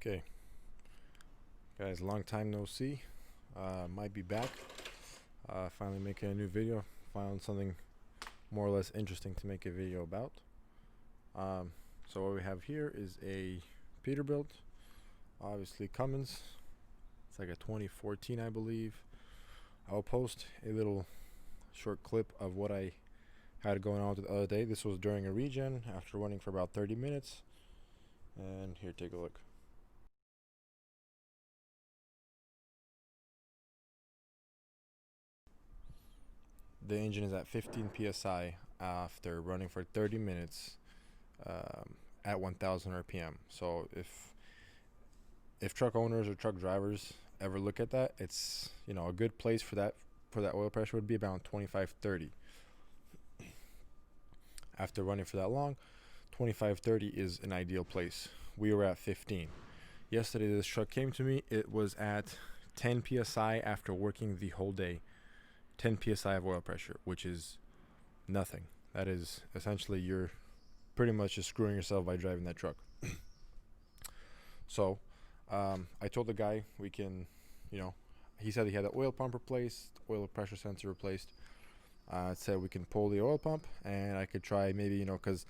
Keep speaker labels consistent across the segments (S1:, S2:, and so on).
S1: Okay, guys, long time no see. Might be back. Finally making a new video. Found something more or less interesting to make a video about. So what we have here is a Peterbilt, obviously Cummins. It's like a 2014, I believe. I'll post a little short clip of what I had going on the other day. This was during a regen after running for about 30 minutes. And here, take a look. The engine is at 15 psi after running for 30 minutes at 1000 rpm. So if truck owners or truck drivers ever look at that, it's a good place for that oil pressure would be about 25-30. After running for that long, 25-30 is an ideal place. We were at 15. Yesterday this truck came to me. It was at 10 psi after working the whole day. 10 psi of oil pressure, which is nothing. That is essentially you're pretty much just screwing yourself by driving that truck. So I told the guy we can, he said he had the oil pump replaced, oil pressure sensor replaced. Said we can pull the oil pump and I could try maybe, because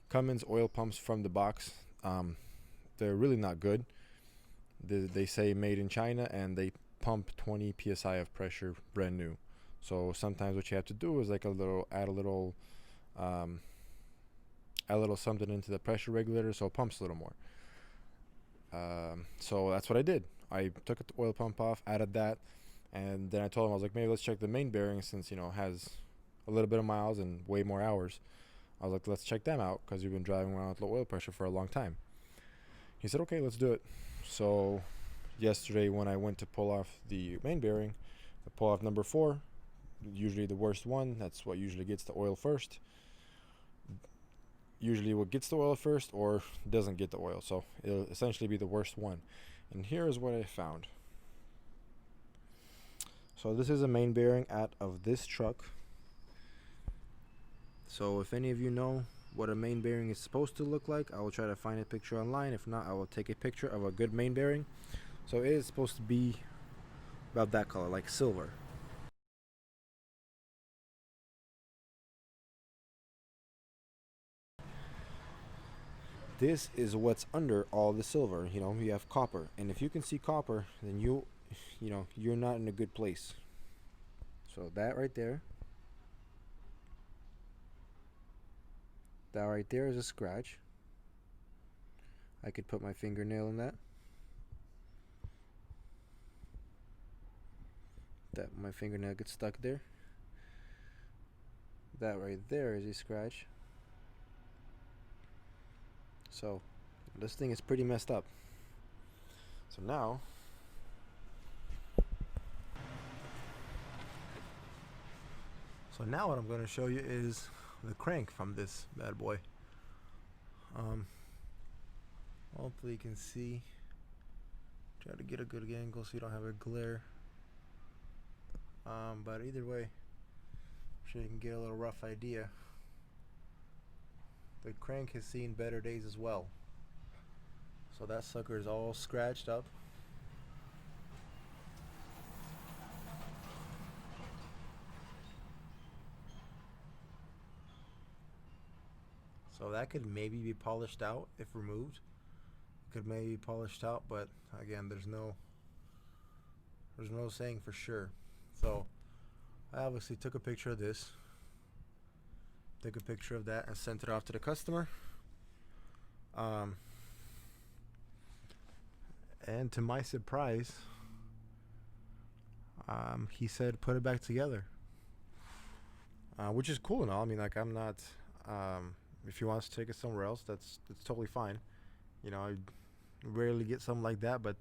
S1: Cummins oil pumps from the box, they're really not good. They say made in China and they pump 20 psi of pressure brand new. So sometimes what you have to do is like add a little something into the pressure regulator so it pumps a little more. So that's what I did. I took the oil pump off, added that, and then I told him, I was like, maybe let's check the main bearing since it has a little bit of miles and way more hours. I was like, let's check them out because you've been driving around with low oil pressure for a long time. He said, okay, let's do it. So yesterday when I went to pull off the main bearing, I pull off number 4, usually the worst one. That's what usually gets the oil first. Usually what gets the oil first or doesn't get the oil, so it'll essentially be the worst one. And here is what I found. So this is a main bearing out of this truck. So if any of you know what a main bearing is supposed to look like, I will try to find a picture online. If not, I will take a picture of a good main bearing. So it is supposed to be about that color, like silver. This is what's under all the silver. You have copper, and if you can see copper, then you're not in a good place. So that right there is a scratch. I could put my fingernail in that. My fingernail gets stuck there. That right there is a scratch. So this thing is pretty messed up. So now what I'm going to show you is the crank from this bad boy. Hopefully you can see. Try to get a good angle so you don't have a glare. But either way, I'm sure you can get a little rough idea. The crank has seen better days as well. So that sucker is all scratched up. So that could maybe be polished out if removed. It could maybe be polished out, but again, there's no saying for sure. So I obviously took a picture of this, took a picture of that, and sent it off to the customer. And to my surprise, he said put it back together, which is cool and all. I mean, like, I'm not. If he wants to take it somewhere else, that's totally fine. I rarely get something like that, but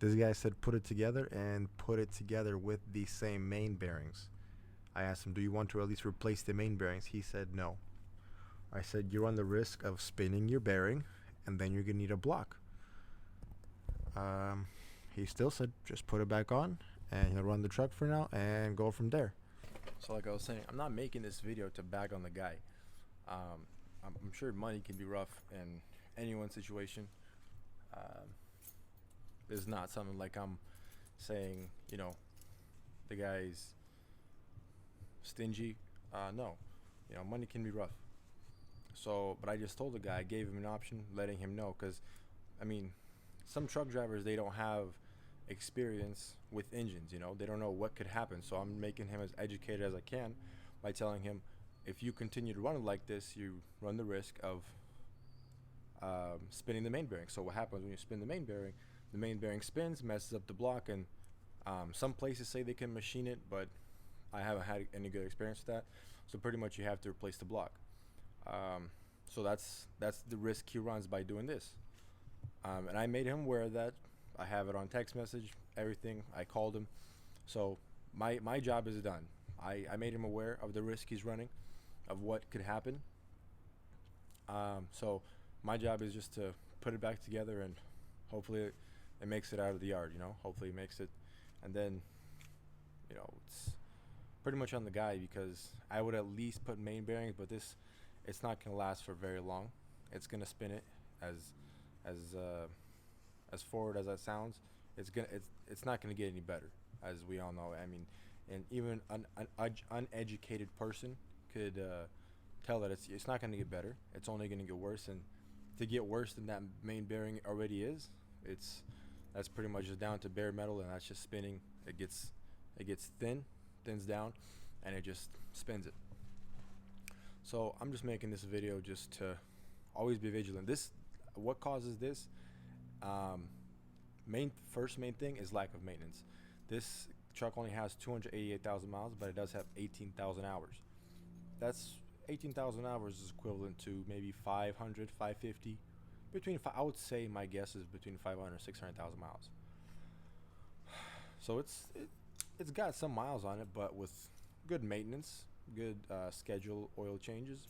S1: this guy said put it together and put it together with the same main bearings. I asked him, do you want to at least replace the main bearings? He said no. I said, you run the risk of spinning your bearing and then you're gonna need a block. He still said just put it back on and he'll run the truck for now and go from there. So like I was saying, I'm not making this video to bag on the guy. I'm sure money can be rough in anyone's situation. It's not something like I'm saying, the guy's stingy. No, money can be rough. So, but I just told the guy, I gave him an option, letting him know, because I mean, some truck drivers, they don't have experience with engines. They don't know what could happen. So I'm making him as educated as I can by telling him, if you continue to run it like this, you run the risk of spinning the main bearing. So what happens when you spin the main bearing? The main bearing spins, messes up the block, and some places say they can machine it, but I haven't had any good experience with that. So pretty much you have to replace the block. So that's the risk he runs by doing this. And I made him aware of that. I have it on text message, everything. I called him. So my job is done. I made him aware of the risk he's running, of what could happen. So my job is just to put it back together, and hopefully it makes it out of the yard. Hopefully it makes it, and then it's pretty much on the guy, because I would at least put main bearings, but it's not gonna last for very long. It's gonna spin it as as forward as that sounds. It's not gonna get any better, as we all know. I mean, and even an uneducated person could tell that it's not gonna get better. It's only gonna get worse, and to get worse than that main bearing already is, that's pretty much just down to bare metal, and that's just spinning. It gets thins down, and it just spins it. So I'm just making this video just to always be vigilant. What causes this? Main thing is lack of maintenance. This truck only has 288,000 miles, but it does have 18,000 hours. That's 18,000 hours is equivalent to maybe 500, 550, I would say my guess is between 500 and 600,000 miles. So it's got some miles on it, but with good maintenance, good schedule oil changes,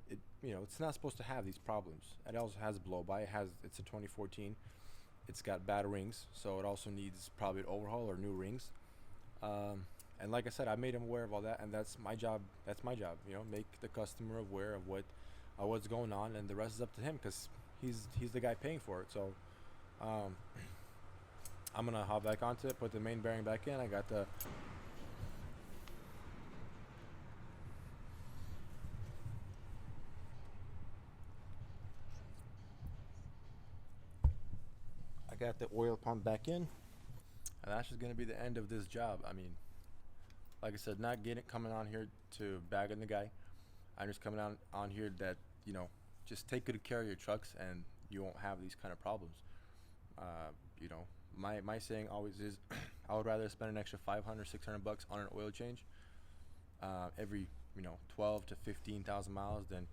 S1: it's not supposed to have these problems. It also has blow by. It's a 2014. It's got bad rings, so it also needs probably an overhaul or new rings. And like I said, I made him aware of all that, and that's my job. Make the customer aware of what's going on, and the rest is up to him, because he's the guy paying for it. So I'm gonna hop back onto it, put the main bearing back in. I got the oil pump back in, and that's just gonna be the end of this job. I mean, like I said, not coming on here to bag on the guy. I'm just coming on here that just take good care of your trucks, and you won't have these kind of problems. My saying always is, I would rather spend an extra 500, 600 bucks on an oil change every 12 to 15,000 miles than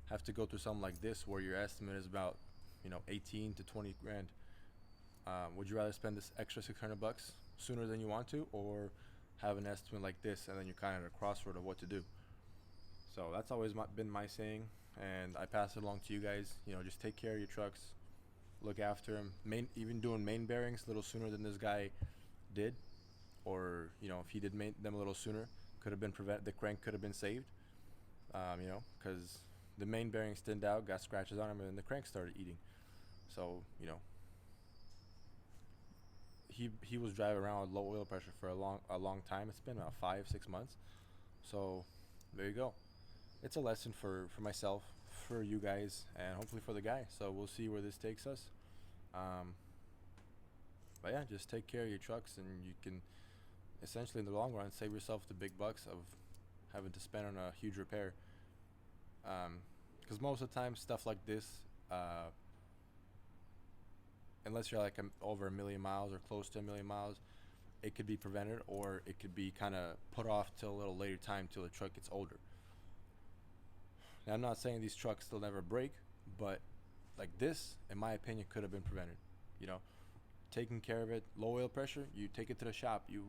S1: have to go through something like this, where your estimate is about 18 to 20 grand. Would you rather spend this extra 600 bucks sooner than you want to, or have an estimate like this, and then you're kind of at a crossroad of what to do? So that's always been my saying, and I pass it along to you guys. Just take care of your trucks, look after them. Even doing main bearings a little sooner than this guy did, or if he did them a little sooner, could have been the crank could have been saved. Because the main bearings thinned out, got scratches on them, and then the crank started eating. So he was driving around with low oil pressure for a long time. It's been about 5-6 months. So there you go. It's a lesson for myself, for you guys, and hopefully for the guy. So we'll see where this takes us. But yeah, just take care of your trucks, and you can essentially in the long run save yourself the big bucks of having to spend on a huge repair. Because most of the time stuff like this, unless you're like over 1 million miles or close to 1 million miles, it could be prevented, or it could be kind of put off till a little later time, till the truck gets older. Now, I'm not saying these trucks will never break, but like this, in my opinion, could have been prevented. Taking care of it, low oil pressure, you take it to the shop, you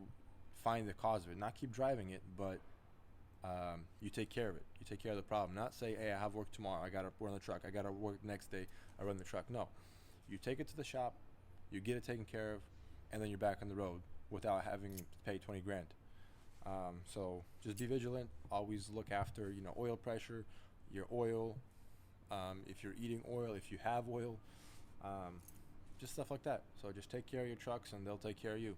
S1: find the cause of it. Not keep driving it, but you take care of it. You take care of the problem. Not say, hey, I have work tomorrow, I gotta run the truck. I gotta work the next day, I run the truck. No, you take it to the shop, you get it taken care of, and then you're back on the road without having to pay 20 grand. So just be vigilant. Always look after, oil pressure, your oil. If you're eating oil, if you have oil, just stuff like that. So just take care of your trucks and they'll take care of you.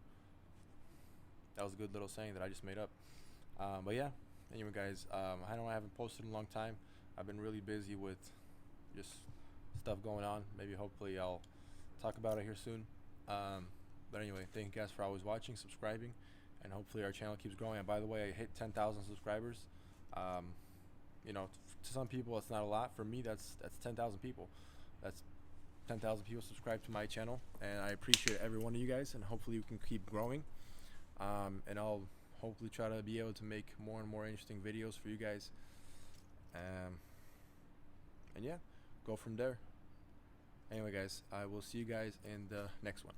S1: That was a good little saying that I just made up. But yeah, anyway, guys, I know I haven't posted in a long time. I've been really busy with just stuff going on. Maybe hopefully I'll talk about it here soon. But anyway, thank you guys for always watching, subscribing, and hopefully our channel keeps growing. And by the way, I hit 10,000 subscribers. You know, to some people it's not a lot. For me, that's 10,000 people. That's 10,000 people subscribe to my channel, and I appreciate every one of you guys. And hopefully we can keep growing. And I'll hopefully try to be able to make more and more interesting videos for you guys. And yeah, go from there. Anyway, guys, I will see you guys in the next one.